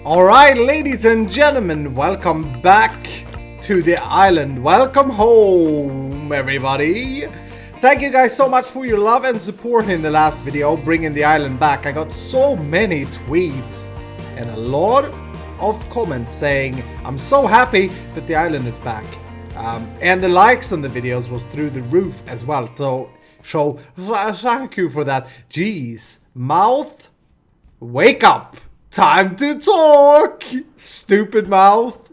Alright, ladies and gentlemen, welcome back to the island. Welcome home, everybody. Thank you guys so much for your love and support in the last video, bringing the island back. I got so many tweets and a lot of comments saying I'm so happy that the island is back. And the likes on the videos was through the roof as well. So thank you for that. Jeez, mouth, wake up. Time to talk, stupid mouth.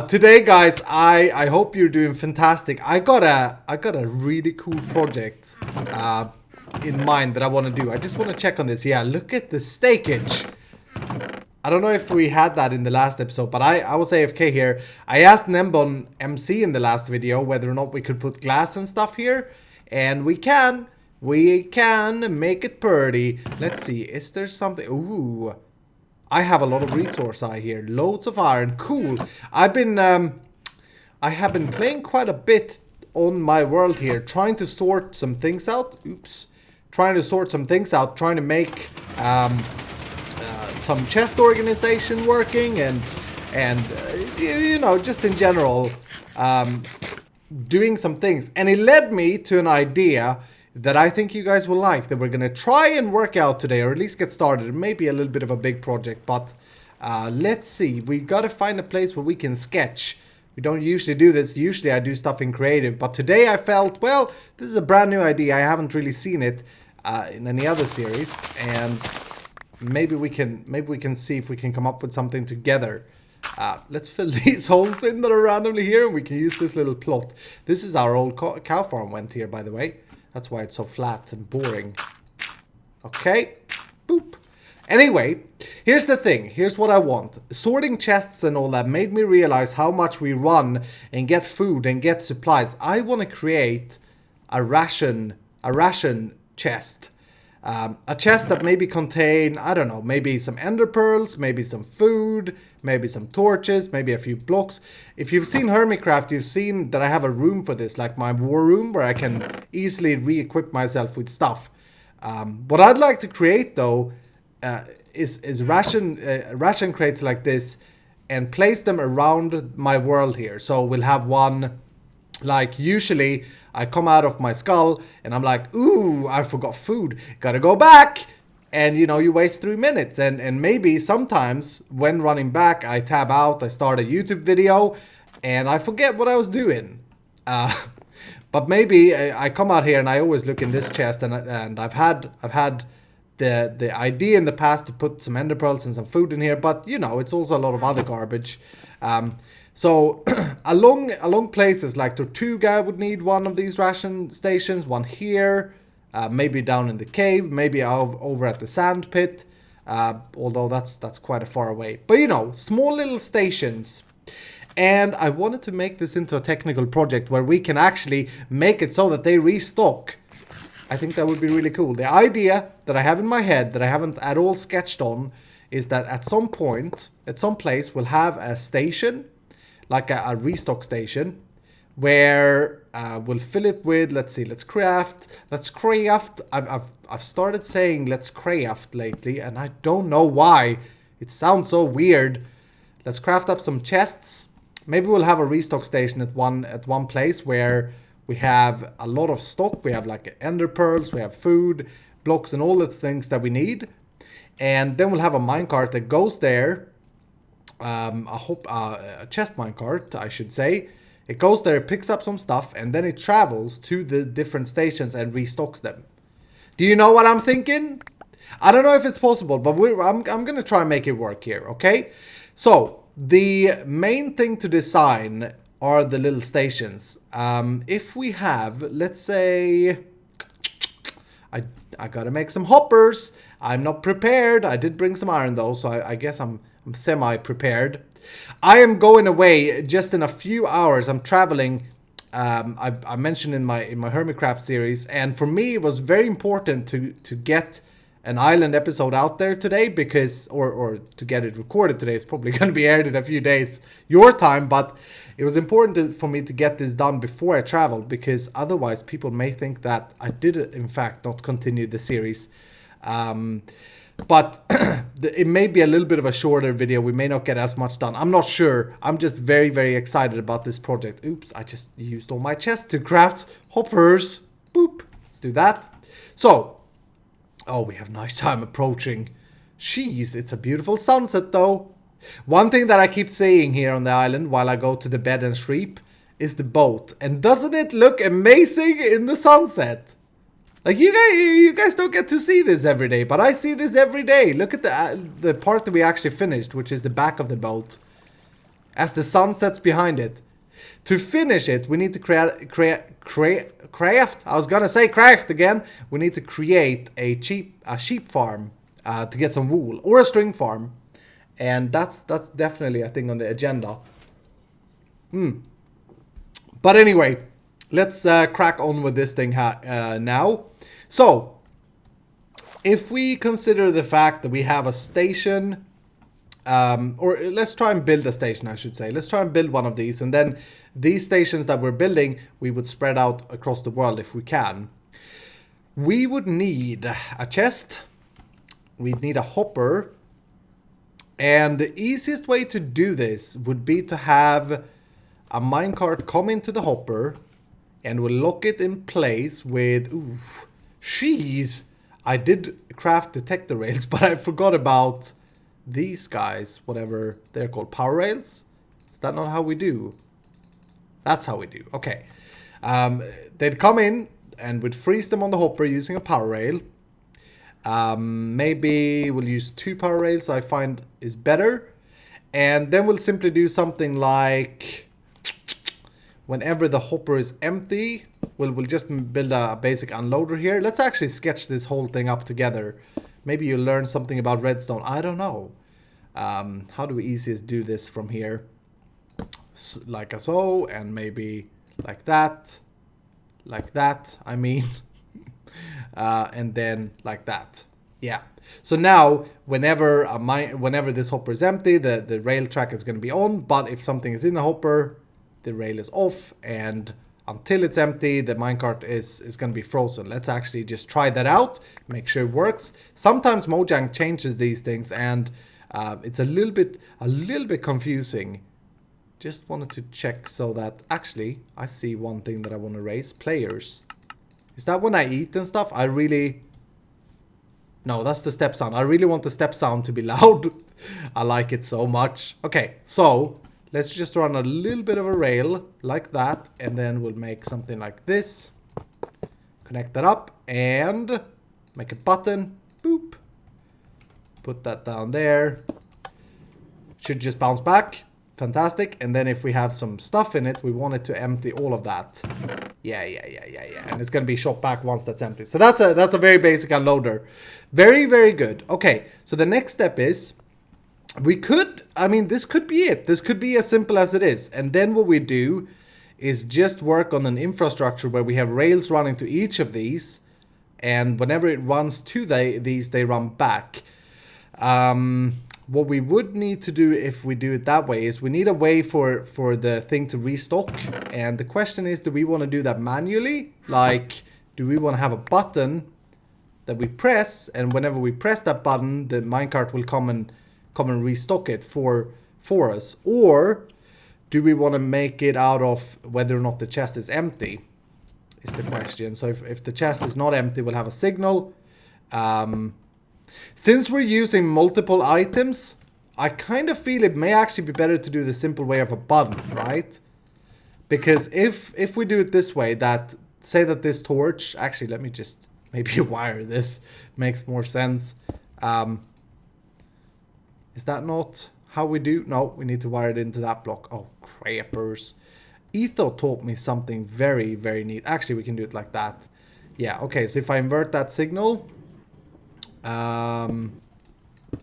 Today, guys, I hope you're doing fantastic. I got a really cool project in mind that I want to do. I just want to check on this. Yeah, look at the steakage. I don't know if we had that in the last episode, but I was AFK here. I asked Nembon MC in the last video whether or not we could put glass and stuff here, and we can. We can make it pretty. Let's see, is there something? Ooh, I have a lot of resource eye here. Loads of iron. Cool. I have been playing quite a bit on my world here, trying to sort some things out. Oops. Trying to sort some things out, trying to make some chest organization working, and you know, just in general, doing some things. And it led me to an idea that I think you guys will like, that we're going to try and work out today, or at least get started. It may be a little bit of a big project, but let's see. We got to find a place where we can sketch. We don't usually do this. Usually I do stuff in creative, but today I felt, well, this is a brand new idea. I haven't really seen it in any other series, and maybe we can see if we can come up with something together. Let's fill these holes in that are randomly here, and we can use this little plot. This is our old cow farm went here, by the way. That's why it's so flat and boring. Okay. Boop. Anyway, here's the thing. Here's what I want. Sorting chests and all that made me realize how much we run and get food and get supplies. I want to create a ration chest. A chest that maybe contain, I don't know, maybe some ender pearls, maybe some food, maybe some torches, maybe a few blocks. If you've seen Hermitcraft, you've seen that I have a room for this, like my war room, where I can easily re-equip myself with stuff. What I'd like to create, though, is ration crates like this, and place them around my world here. So we'll have one, like usually I come out of my skull and I'm like, ooh, I forgot food. Gotta go back. And, you know, you waste 3 minutes. And maybe sometimes when running back, I tab out, I start a YouTube video, and I forget what I was doing. But maybe I come out here and I always look in this chest, and I've had the idea in the past to put some ender pearls and some food in here, but, you know, it's also a lot of other garbage. So along places like Tortuga, I would need one of these ration stations, one here, maybe down in the cave, maybe over at the sand pit, although that's quite a far away. But, you know, small little stations. And I wanted to make this into a technical project where we can actually make it so that they restock. I think that would be really cool. The idea that I have in my head that I haven't at all sketched on is that at some point, at some place, we'll have a station, like a restock station, where we'll fill it with, let's see, let's craft. I've started saying let's craft lately, and I don't know why. It sounds so weird. Let's craft up some chests. Maybe we'll have a restock station at one place where we have a lot of stock. We have like ender pearls, we have food, blocks, and all the things that we need. And then we'll have a minecart that goes there. A chest minecart, I should say. It goes there, it picks up some stuff, and then it travels to the different stations and restocks them. Do you know what I'm thinking? I don't know if it's possible, but I'm going to try and make it work here, okay? So, the main thing to design are the little stations. If we have, let's say, I gotta make some hoppers. I'm not prepared. I did bring some iron though, so I guess I'm semi-prepared. I am going away just in a few hours. I'm traveling. I mentioned in my Hermitcraft series, and for me it was very important to get an island episode out there today, because or to get it recorded today. It's probably going to be aired in a few days your time, but it was important for me to get this done before I traveled, because otherwise people may think that I did in fact not continue the series. But it may be a little bit of a shorter video. We may not get as much done. I'm not sure. I'm just very, very excited about this project. Oops, I just used all my chest to craft hoppers. Boop. Let's do that. So, oh, we have nighttime approaching. Jeez, it's a beautiful sunset though. One thing that I keep saying here on the island while I go to the bed and sleep is the boat. And doesn't it look amazing in the sunset? Like you guys don't get to see this every day, but I see this every day. Look at the part that we actually finished, which is the back of the boat. As the sun sets behind it. To finish it, we need to craft. I was gonna say craft again. We need to create a sheep farm to get some wool, or a string farm, and that's definitely a thing on the agenda. But anyway, let's crack on with this thing now. So, if we consider the fact that we have a station, or let's try and build a station, I should say. Let's try and build one of these, and then these stations that we're building, we would spread out across the world if we can. We would need a chest, we'd need a hopper, and the easiest way to do this would be to have a minecart come into the hopper, and we'll lock it in place with, ooh, jeez, I did craft detector rails, but I forgot about these guys, whatever they're called, power rails. Is that not how we do? That's how we do. Okay. They'd come in and we'd freeze them on the hopper using a power rail. Maybe we'll use 2 power rails, I find is better. And then we'll simply do something like, whenever the hopper is empty, we'll just build a basic unloader here. Let's actually sketch this whole thing up together. Maybe you'll learn something about redstone. I don't know. How do we easiest do this from here? Like so, and maybe like that. Like that, I mean. And then like that. Yeah. So now, whenever this hopper is empty, the rail track is going to be on. But if something is in the hopper, the rail is off. And until it's empty, the minecart is going to be frozen. Let's actually just try that out. Make sure it works. Sometimes Mojang changes these things, and it's a little bit confusing. Just wanted to check so that actually I see one thing that I want to raise. Players. Is that when I eat and stuff? No, that's the step sound. I really want the step sound to be loud. I like it so much. Okay, so let's just run a little bit of a rail like that, and then we'll make something like this. Connect that up and make a button. Boop. Put that down there. Should just bounce back. Fantastic. And then if we have some stuff in it, we want it to empty all of that. Yeah. And it's going to be shot back once that's empty. So that's a very basic unloader. Very, very good. Okay, so the next step is, this could be it. This could be as simple as it is. And then what we do is just work on an infrastructure where we have rails running to each of these. And whenever it runs to these, they run back. What we would need to do if we do it that way is we need a way for the thing to restock. And the question is, do we want to do that manually? Like, do we want to have a button that we press, and whenever we press that button, the minecart will come and restock it for us? Or do we want to make it out of whether or not the chest is empty, is the question. So if the chest is not empty, we'll have a signal. Since we're using multiple items, I kind of feel it may actually be better to do the simple way of a button, right? Because if we do it this way, that say that this torch, actually let me just maybe wire this, makes more sense. Is that not how we do? No, we need to wire it into that block. Oh, crapers. Etho taught me something very, very neat. Actually, we can do it like that. Yeah, okay, so if I invert that signal, let's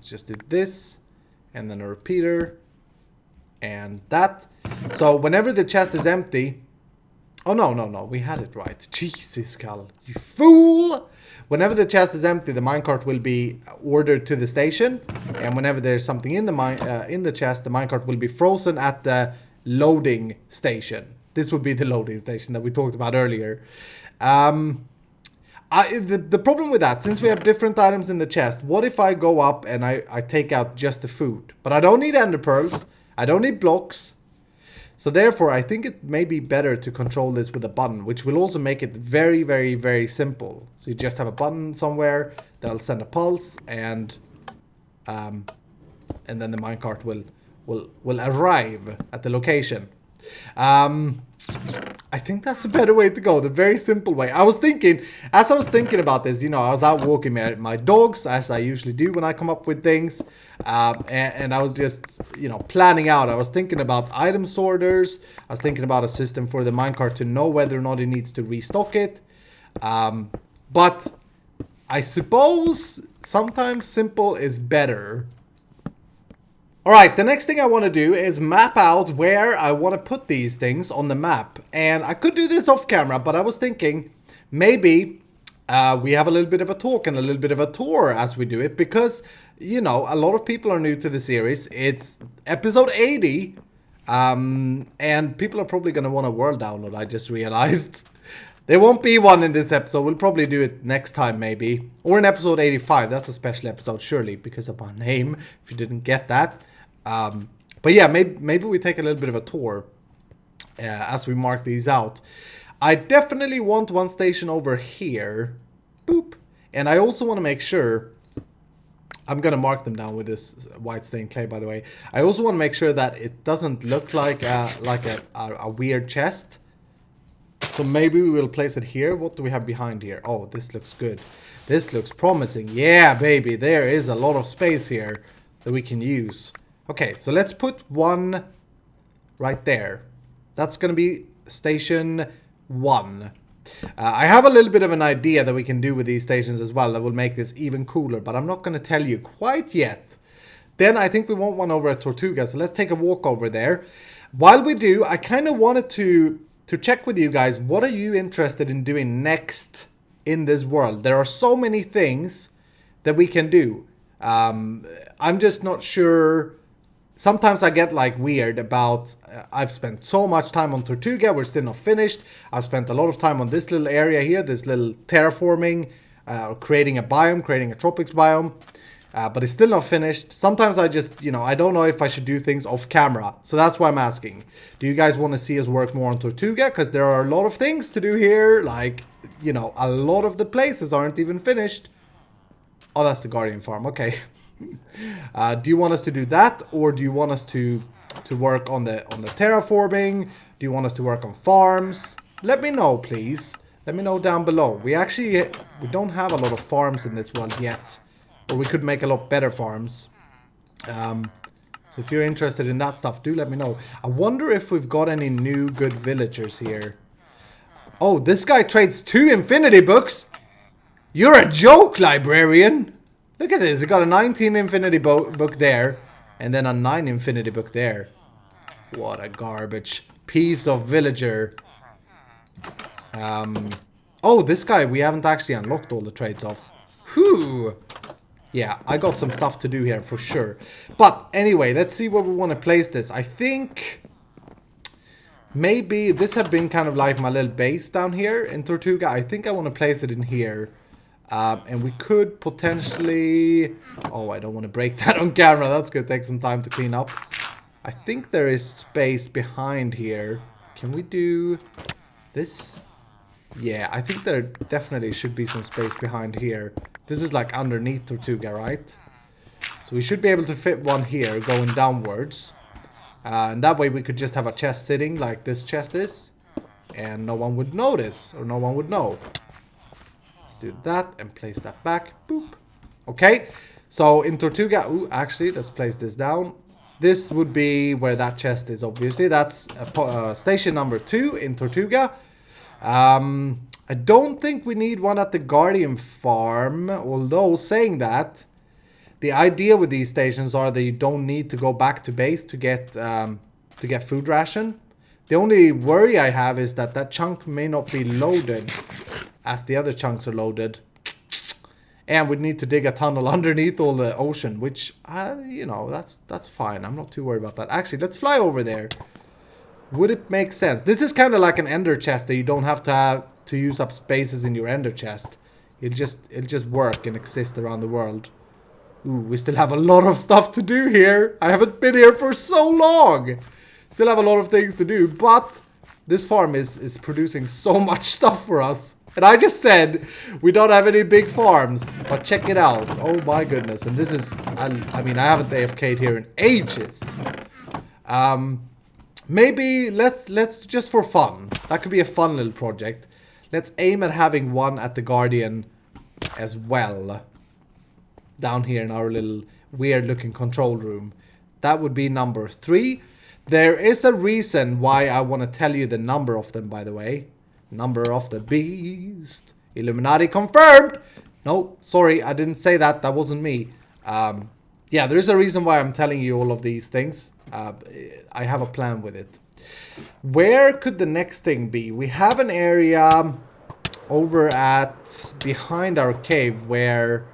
just do this, and then a repeater, and that. So whenever the chest is empty, oh no, we had it right. Jesus, Iskall, you fool! Whenever the chest is empty, the minecart will be ordered to the station, and whenever there's something in the chest, the minecart will be frozen at the loading station. This would be the loading station that we talked about earlier. The problem with that, since we have different items in the chest, what if I go up and I take out just the food? But I don't need ender pearls. I don't need blocks. So therefore, I think it may be better to control this with a button, which will also make it very, very, very simple. So you just have a button somewhere that'll send a pulse, and then the minecart will arrive at the location. I think that's a better way to go, the very simple way. I was thinking, as I was thinking about this, you know, I was out walking my dogs, as I usually do when I come up with things. And I was just, you know, planning out. I was thinking about item sorters. I was thinking about a system for the minecart to know whether or not it needs to restock it. But I suppose sometimes simple is better. Alright, the next thing I want to do is map out where I want to put these things on the map. And I could do this off camera, but I was thinking maybe we have a little bit of a talk and a little bit of a tour as we do it. Because, you know, a lot of people are new to the series. It's episode 80. And people are probably going to want a world download, I just realized. There won't be one in this episode. We'll probably do it next time, maybe. Or in episode 85. That's a special episode, surely, because of my name, if you didn't get that. But yeah, maybe we take a little bit of a tour as we mark these out. I definitely want one station over here. Boop. And I also want to make sure... I'm going to mark them down with this white stained clay, by the way. I also want to make sure that it doesn't look like a weird chest. So maybe we will place it here. What do we have behind here? Oh, this looks good. This looks promising. Yeah, baby. There is a lot of space here that we can use. Okay, so let's put one right there. That's going to be station 1. I have a little bit of an idea that we can do with these stations as well that will make this even cooler, but I'm not going to tell you quite yet. Then I think we want one over at Tortuga, so let's take a walk over there. While we do, I kind of wanted to check with you guys, what are you interested in doing next in this world? There are so many things that we can do. I'm just not sure. Sometimes I get like weird about, I've spent so much time on Tortuga, we're still not finished. I've spent a lot of time on this little area here, this little terraforming, creating a biome, creating a tropics biome. But it's still not finished. Sometimes I just, you know, I don't know if I should do things off camera. So that's why I'm asking. Do you guys want to see us work more on Tortuga? Because there are a lot of things to do here. Like, you know, a lot of the places aren't even finished. Oh, that's the Guardian farm. Okay. Do you want us to do that? Or do you want us to work on the terraforming? Do you want us to work on farms? Let me know, please. Let me know down below. We don't have a lot of farms in this world yet. Or we could make a lot better farms. So if you're interested in that stuff, do let me know. I wonder if we've got any new good villagers here. Oh, this guy trades 2 infinity books. You're a joke, librarian. Look at this. He got a 19 infinity book there. And then a 9 infinity book there. What a garbage piece of villager. Oh, this guy, we haven't actually unlocked all the trades of. Whew. Yeah, I got some stuff to do here for sure. But anyway, let's see where we want to place this. I think maybe this had been kind of like my little base down here in Tortuga. I think I want to place it in here. And we could potentially... Oh, I don't want to break that on camera. That's going to take some time to clean up. I think there is space behind here. Can we do this? Yeah, I think there definitely should be some space behind here. This is like underneath Tortuga, right? So we should be able to fit one here going downwards. And that way we could just have a chest sitting like this chest is. And no one would notice or no one would know. Let's do that and place that back. Boop. Okay. So in Tortuga, ooh, actually, let's place this down. This would be where that chest is, obviously. That's station number 2 in Tortuga. I don't think we need one at the Guardian farm, although saying that, the idea with these stations are that you don't need to go back to base to get food ration. The only worry I have is that that chunk may not be loaded as the other chunks are loaded. And we'd need to dig a tunnel underneath all the ocean, which, you know, that's fine. I'm not too worried about that. Actually, let's fly over there. Would it make sense? This is kind of like an ender chest that you don't have to use up spaces in your ender chest. It'll just work and exist around the world. Ooh, we still have a lot of stuff to do here. I haven't been here for so long. Still have a lot of things to do, but this farm is producing so much stuff for us. And I just said we don't have any big farms, but check it out. Oh my goodness. And this is, I mean, I haven't AFK'd here in ages. Maybe let's just for fun. That could be a fun little project. Let's aim at having one at the Guardian as well. Down here in our little weird looking control room. That would be number 3. There is a reason why I want to tell you the number of them, by the way. Number of the beast. Illuminati confirmed. No, sorry, I didn't say that. That wasn't me. Yeah, there is a reason why I'm telling you all of these things. I have a plan with it. Where could the next thing be? We have an area over at behind our cave where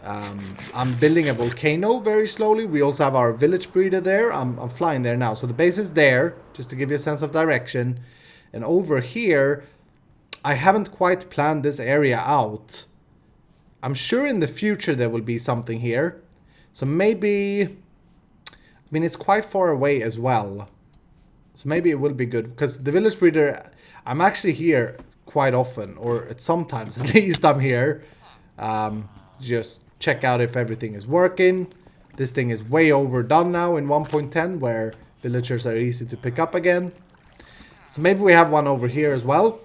I'm building a volcano very slowly. We also have our village breeder there. I'm flying there now. So the base is there, just to give you a sense of direction. And over here, I haven't quite planned this area out. I'm sure in the future there will be something here. So maybe, I mean, it's quite far away as well. So maybe it will be good. Because the village breeder, I'm actually here quite often. Or sometimes at least I'm here. Just check out if everything is working. This thing is way overdone now in 1.10 where villagers are easy to pick up again. So maybe we have one over here as well.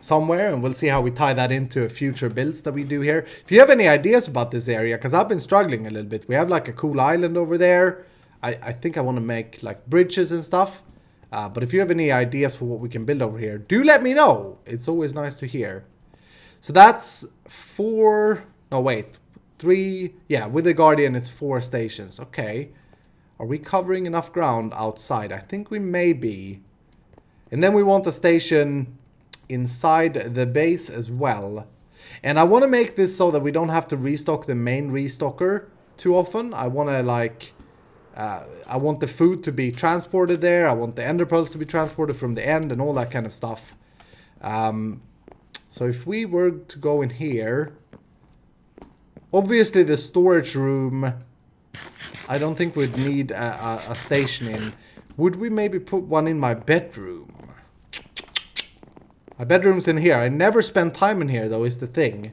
Somewhere, and we'll see how we tie that into future builds that we do here. If you have any ideas about this area, because I've been struggling a little bit. We have like a cool island over there. I think I want to make like bridges and stuff. But if you have any ideas for what we can build over here, do let me know. It's always nice to hear. So that's 4... No, wait. 3... Yeah, with the Guardian it's 4 stations. Okay. Are we covering enough ground outside? I think we may be. And then we want a station inside the base as well. And I want to make this so that we don't have to restock the main restocker too often. I want to like... I want the food to be transported there. I want the ender pearls to be transported from the end and all that kind of stuff. So if we were to go in here... Obviously the storage room... I don't think we'd need a station in. Would we maybe put one in my bedroom? My bedroom's in here. I never spend time in here though, is the thing.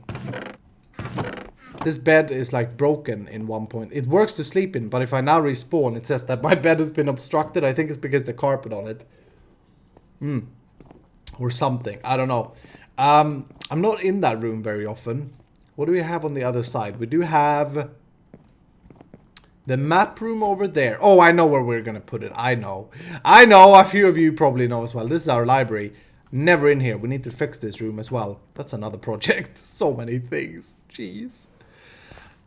This bed is like broken in one point. It works to sleep in, but if I now respawn, it says that my bed has been obstructed. I think it's because the carpet on it. Or something. I don't know. I'm not in that room very often. What do we have on the other side? We do have the map room over there. Oh, I know where we're going to put it. I know. A few of you probably know as well. This is our library. Never in here. We need to fix this room as well. That's another project. So many things. Jeez.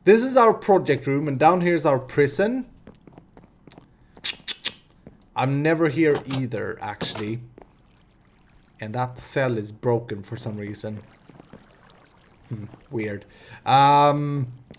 This is our project room. And down here is our prison. I'm never here either, actually. And that cell is broken for some reason. Weird.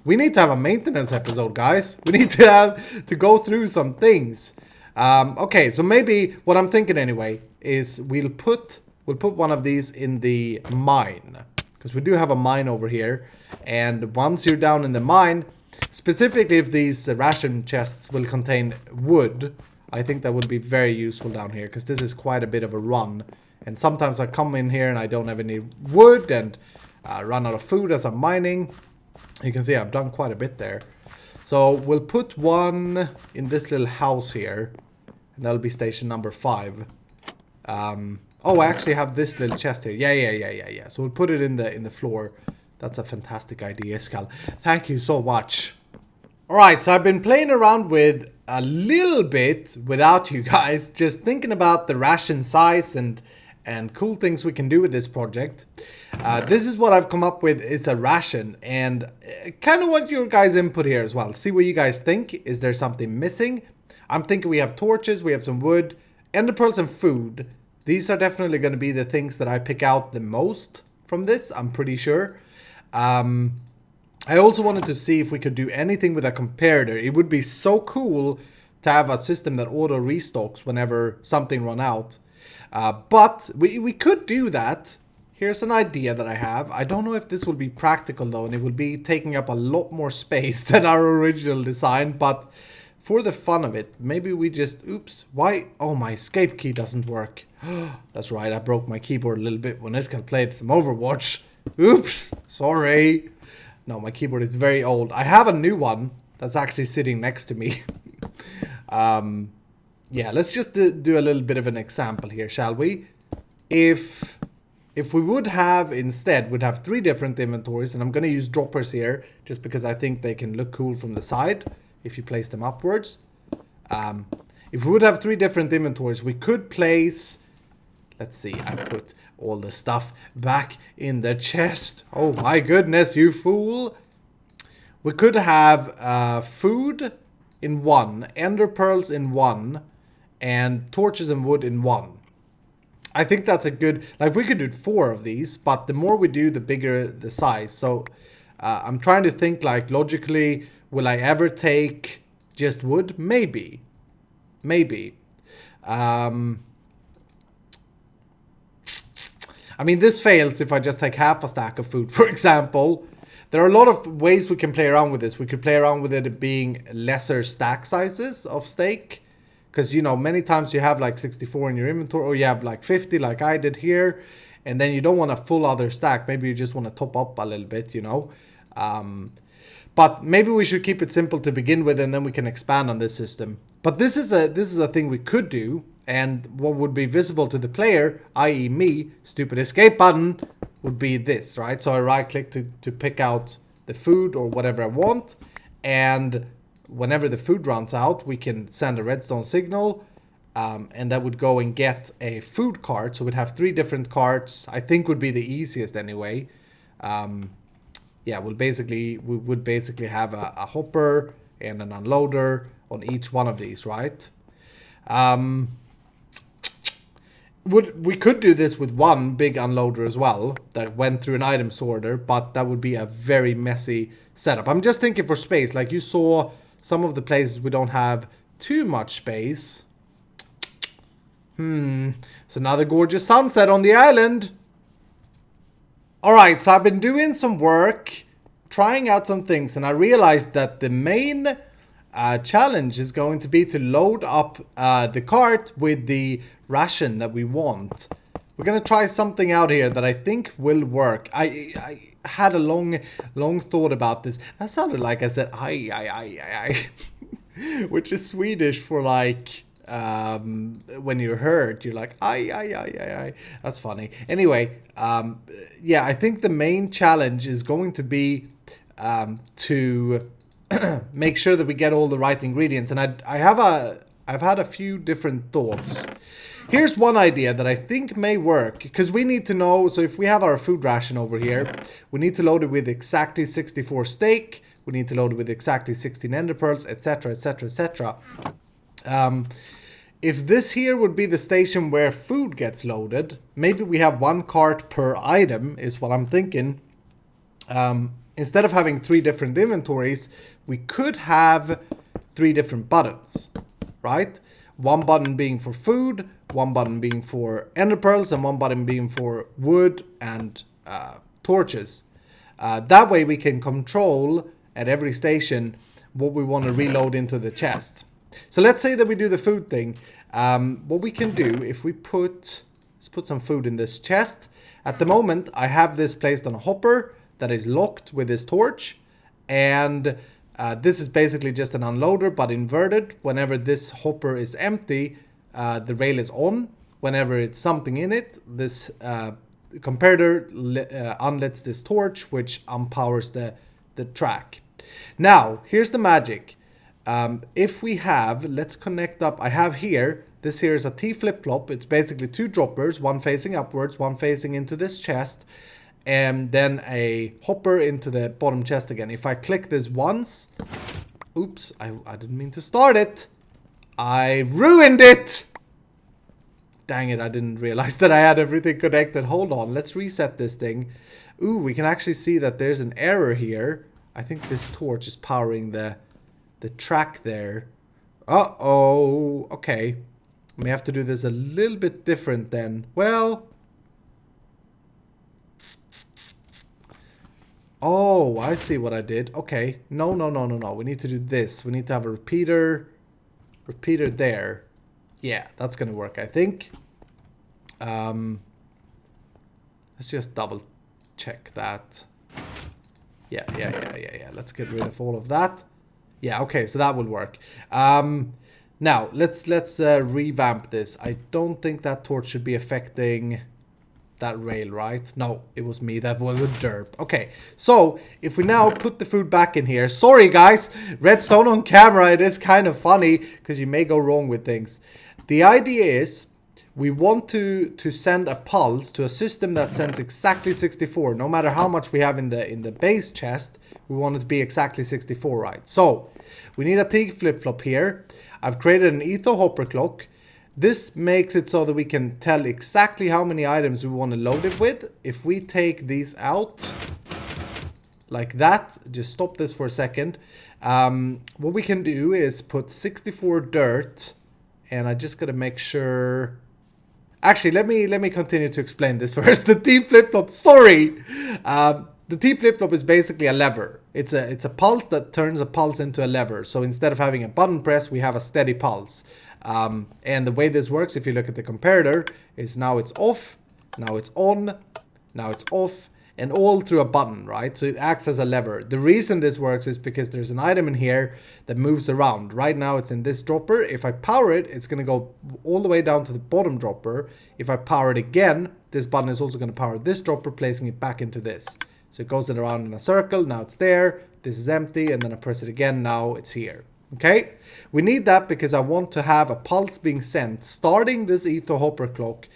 We need to have a maintenance episode, guys. We need to go through some things. Okay, so maybe what I'm thinking anyway is we'll put one of these in the mine, because we do have a mine over here. And once you're down in the mine, specifically if these ration chests will contain wood, I think that would be very useful down here, because this is quite a bit of a run. And sometimes I come in here and I don't have any wood and run out of food as I'm mining. You can see I've done quite a bit there. So we'll put one in this little house here. And that'll be station number 5. Oh, I actually have this little chest here. Yeah. So we'll put it in the floor. That's a fantastic idea, Iskall. Thank you so much. Alright, so I've been playing around with a little bit without you guys. Just thinking about the ration size and cool things we can do with this project. This is what I've come up with. It's a ration, and kind of want your guys' input here as well. See what you guys think. Is there something missing? I'm thinking we have torches, we have some wood, ender pearls and food. These are definitely going to be the things that I pick out the most from this, I'm pretty sure. I also wanted to see if we could do anything with a comparator. It would be so cool to have a system that auto restocks whenever something run out. But we could do that Here's an idea that I have. I don't know if this will be practical though, and it will be taking up a lot more space than our original design, but for the fun of it, maybe we just... Oops, why? Oh, my escape key doesn't work. That's right, I broke my keyboard a little bit when Iskall played some Overwatch. Oops, sorry. No, my keyboard is very old. I have a new one that's actually sitting next to me. Yeah, let's just do a little bit of an example here, shall we? If we would have, instead, we'd have 3 different inventories, and I'm going to use droppers here, just because I think they can look cool from the side, if you place them upwards. If we would have 3 different inventories, we could place... Let's see, I put all the stuff back in the chest. Oh my goodness, you fool! We could have food in 1, ender pearls in 1, and torches and wood in 1. I think that's a good... Like, we could do 4 of these, but the more we do, the bigger the size. So, I'm trying to think, like, logically, will I ever take just wood? Maybe. Maybe. I mean, this fails if I just take half a stack of food, for example. There are a lot of ways we can play around with this. We could play around with it being lesser stack sizes of steak. Because, you know, many times you have like 64 in your inventory, or you have like 50 like I did here. And then you don't want a full other stack. Maybe you just want to top up a little bit, you know. But maybe we should keep it simple to begin with, and then we can expand on this system. But this is a thing we could do. And what would be visible to the player, i.e. me, stupid escape button, would be this, right? So I right click to pick out the food or whatever I want. And whenever the food runs out, we can send a redstone signal. And that would go and get a food cart. So we'd have 3 different carts. I think would be the easiest anyway. Yeah, we would basically have a hopper and an unloader on each one of these, right? We could do this with 1 big unloader as well that went through an item sorter, but that would be a very messy setup. I'm just thinking for space, like you saw some of the places we don't have too much space. It's another gorgeous sunset on the island. Alright, so I've been doing some work, trying out some things, and I realized that the main challenge is going to be to load up the cart with the ration that we want. We're gonna try something out here that I think will work. I had a long thought about this. That sounded like I said I which is Swedish for like when you're hurt, you're like I. That's funny. Anyway, yeah, I think the main challenge is going to be to make sure that we get all the right ingredients, and I've had a few different thoughts. Here's one idea that I think may work, because we need to know, so if we have our food ration over here, we need to load it with exactly 64 steak, we need to load it with exactly 16 ender pearls, etc, etc, etc. If this here would be the station where food gets loaded, maybe we have 1 cart per item, is what I'm thinking. Instead of having 3 different inventories, we could have 3 different buttons, right? 1 button being for food, 1 button being for ender pearls, and 1 button being for wood and torches. That way we can control at every station what we want to reload into the chest. So let's say that we do the food thing. What we can do, if we let's put some food in this chest. At the moment, I have this placed on a hopper that is locked with this torch. And this is basically just an unloader, but inverted. Whenever this hopper is empty, the rail is on. Whenever it's something in it, this comparator unlets this torch, which unpowers the track. Now, here's the magic. If we have, let's connect up, I have here, this here is a T flip-flop. It's basically 2 droppers, 1 facing upwards, 1 facing into this chest, and then a hopper into the bottom chest again. If I click this once, oops, I didn't mean to start it. I ruined it. Dang it, I didn't realize that I had everything connected. Hold on, let's reset this thing. Ooh, we can actually see that there's an error here. I think this torch is powering the track there. Uh-oh, okay. We have to do this a little bit different then. Well, Oh, I see what I did. Okay. No, no, no, no, no. We need to do this. We need to have a repeater there. Yeah, that's gonna work, I think. Let's just double check that. Yeah. Let's get rid of all of that. Yeah, okay, so that will work. Now, let's revamp this. I don't think that torch should be affecting that rail, right? No, it was me. That was a derp. Okay, so if we now put the food back in here. Sorry, guys. Redstone on camera. It is kind of funny because you may go wrong with things. The idea is we want to send a pulse to a system that sends exactly 64. No matter how much we have in the base chest, we want it to be exactly 64, right? So we need a T flip-flop here. I've created an etho hopper clock. This makes it so that we can tell exactly how many items we want to load it with. If we take these out like that, just stop this for a second. What we can do is put 64 dirt, and I just gotta make sure. Actually, let me continue to explain this first. The T flip-flop, sorry. The T flip-flop is basically a lever. It's a pulse that turns a pulse into a lever. So instead of having a button press, we have a steady pulse. And the way this works, if you look at the comparator, is now it's off, now it's on, now it's off, and all through a button, right? So it acts as a lever. The reason this works is because there's an item in here that moves around. Right now it's in this dropper. If I power it, it's going to go all the way down to the bottom dropper. If I power it again, this button is also going to power this dropper, placing it back into this. So it goes around in a circle. Now it's there. This is empty. And then I press it again. Now it's here. Okay, we need that because I want to have a pulse being sent starting this etho hopper clock,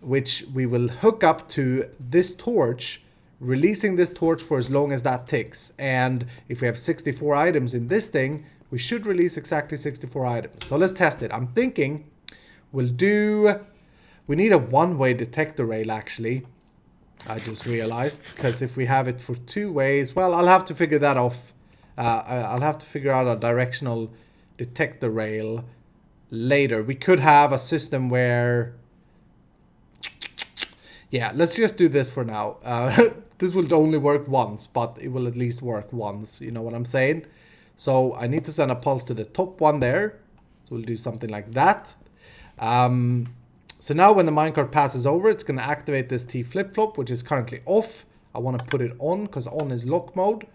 which we will hook up to this torch, releasing this torch for as long as that ticks. And if we have 64 items in this thing, we should release exactly 64 items. So let's test it. I'm thinking we need a one-way detector rail actually. I just realized, because if we have it for two ways, well, I'll have to figure that off. I'll have to figure out a directional detector rail later. We could have a system where... Yeah, let's just do this for now. This will only work once, but it will at least work once. You know what I'm saying? So I need to send a pulse to the top one there. So we'll do something like that. So now when the minecart passes over, it's going to activate this T flip-flop, which is currently off. I want to put it on because on is lock mode.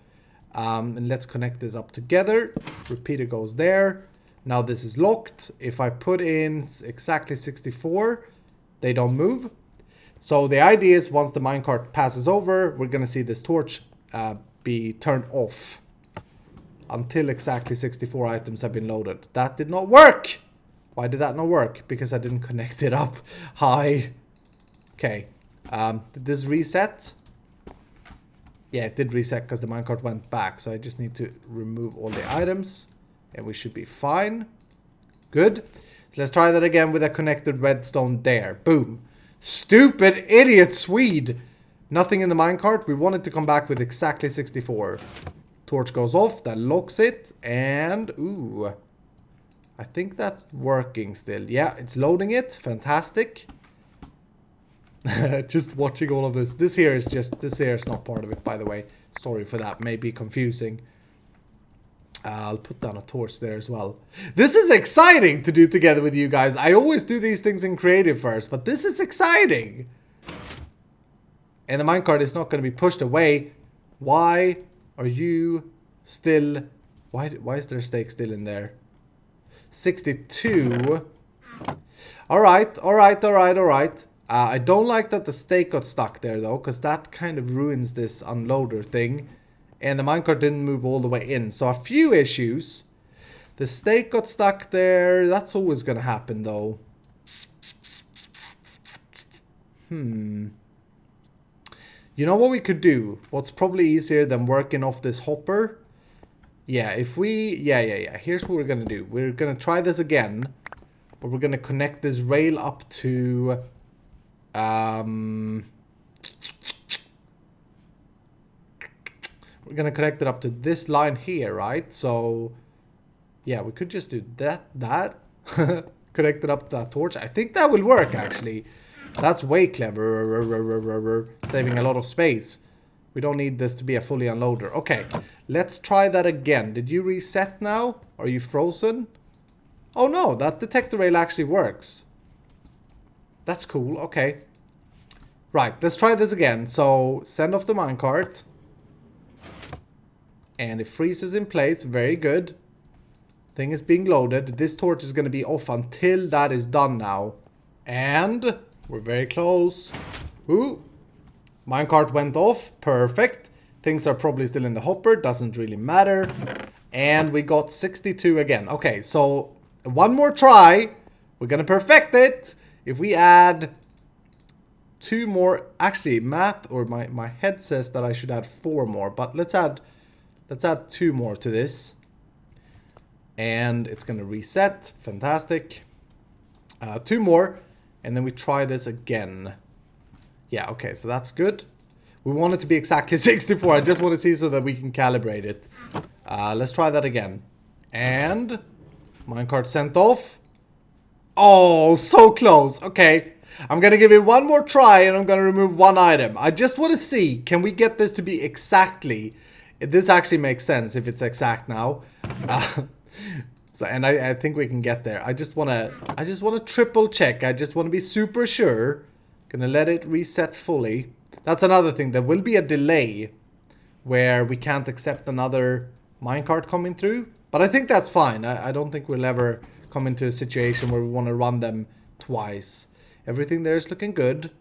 And let's connect this up together. Repeater goes there. Now this is locked. If I put in exactly 64, they don't move. So the idea is once the minecart passes over, we're going to see this torch be turned off until exactly 64 items have been loaded. That did not work. Why did that not work? Because I didn't connect it up. Hi. Okay. Did this reset? Yeah, it did reset because the minecart went back. So I just need to remove all the items. And we should be fine. Good. So let's try that again with a connected redstone there. Boom. Stupid idiot Swede. Nothing in the minecart. We want it to come back with exactly 64. Torch goes off. That locks it. And, ooh. I think that's working still. Yeah, it's loading it. Fantastic. Just watching all of this. This here is not part of it, by the way. Sorry for that. Maybe confusing. I'll put down a torch there as well. This is exciting to do together with you guys. I always do these things in creative first, but this is exciting. And the minecart is not going to be pushed away. Why are you still... Why is there a stake still in there? 62. Alright. I don't like that the stake got stuck there though, because that kind of ruins this unloader thing. And the minecart didn't move all the way in. So a few issues. The stake got stuck there. That's always going to happen though. You know what we could do? What's probably easier than working off this hopper? Yeah, if we... Yeah. Here's what we're going to do. We're going to try this again. But we're going to connect this rail up to... We're going to connect it up to this line here, right? So, yeah, we could just do that. Connect it up to that torch. I think that will work, actually. That's way clever. Saving a lot of space. We don't need this to be a fully unloader. Okay, let's try that again. Did you reset now? Are you frozen? Oh no, that detector rail actually works. That's cool, okay. Right, let's try this again. So, send off the minecart. And it freezes in place, very good. Thing is being loaded. This torch is going to be off until that is done now. And we're very close. Ooh. Minecart went off, perfect. Things are probably still in the hopper, doesn't really matter. And we got 62 again. Okay, so one more try. We're going to perfect it. If we add 2 more, actually math or my head says that I should add 4 more, but let's add 2 more to this. And it's going to reset. Fantastic. 2 more. And then we try this again. Yeah, okay, so that's good. We want it to be exactly 64. I just want to see so that we can calibrate it. Let's try that again. And minecart sent off. Oh, so close. Okay. I'm going to give it one more try and I'm going to remove 1 item. I just want to see, can we get this to be exactly... This actually makes sense if it's exact now. And I think we can get there. I just want to triple check. I just want to be super sure. Gonna let it reset fully. That's another thing. There will be a delay where we can't accept another minecart coming through. But I think that's fine. I don't think we'll ever come into a situation where we want to run them twice. Everything there is looking good.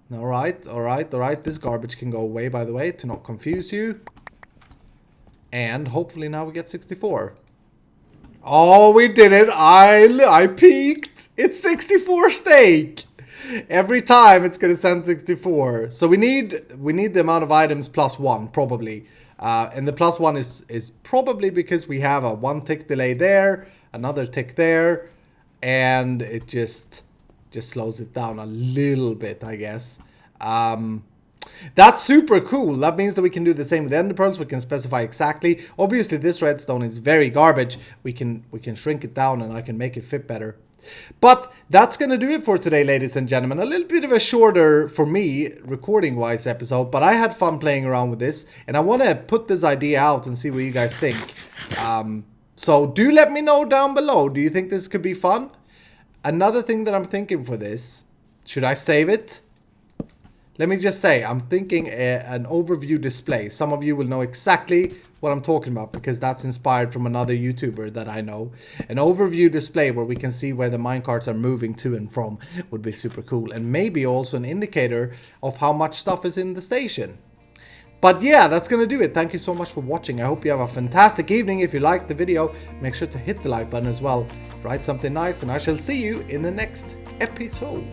Alright, alright, alright. This garbage can go away, by the way, to not confuse you. And hopefully now we get 64. Oh, we did it. I peaked. It's 64 steak. Every time it's going to send 64. So we need the amount of items plus 1, probably. And the plus 1 is probably because we have a 1 tick delay there, another tick there, and it just slows it down a little bit, I guess. That's super cool. That means that we can do the same with ender pearls. We can specify exactly. Obviously, this redstone is very garbage. We can shrink it down and I can make it fit better. But that's going to do it for today, ladies and gentlemen. A little bit of a shorter, for me, recording-wise episode. But I had fun playing around with this. And I want to put this idea out and see what you guys think. So do let me know down below. Do you think this could be fun? Another thing that I'm thinking for this. Should I save it? Let me just say, I'm thinking an overview display. Some of you will know exactly what I'm talking about because that's inspired from another YouTuber that I know. An overview display where we can see where the minecarts are moving to and from would be super cool. And maybe also an indicator of how much stuff is in the station. But yeah, that's going to do it. Thank you so much for watching. I hope you have a fantastic evening. If you liked the video, make sure to hit the like button as well. Write something nice and I shall see you in the next episode.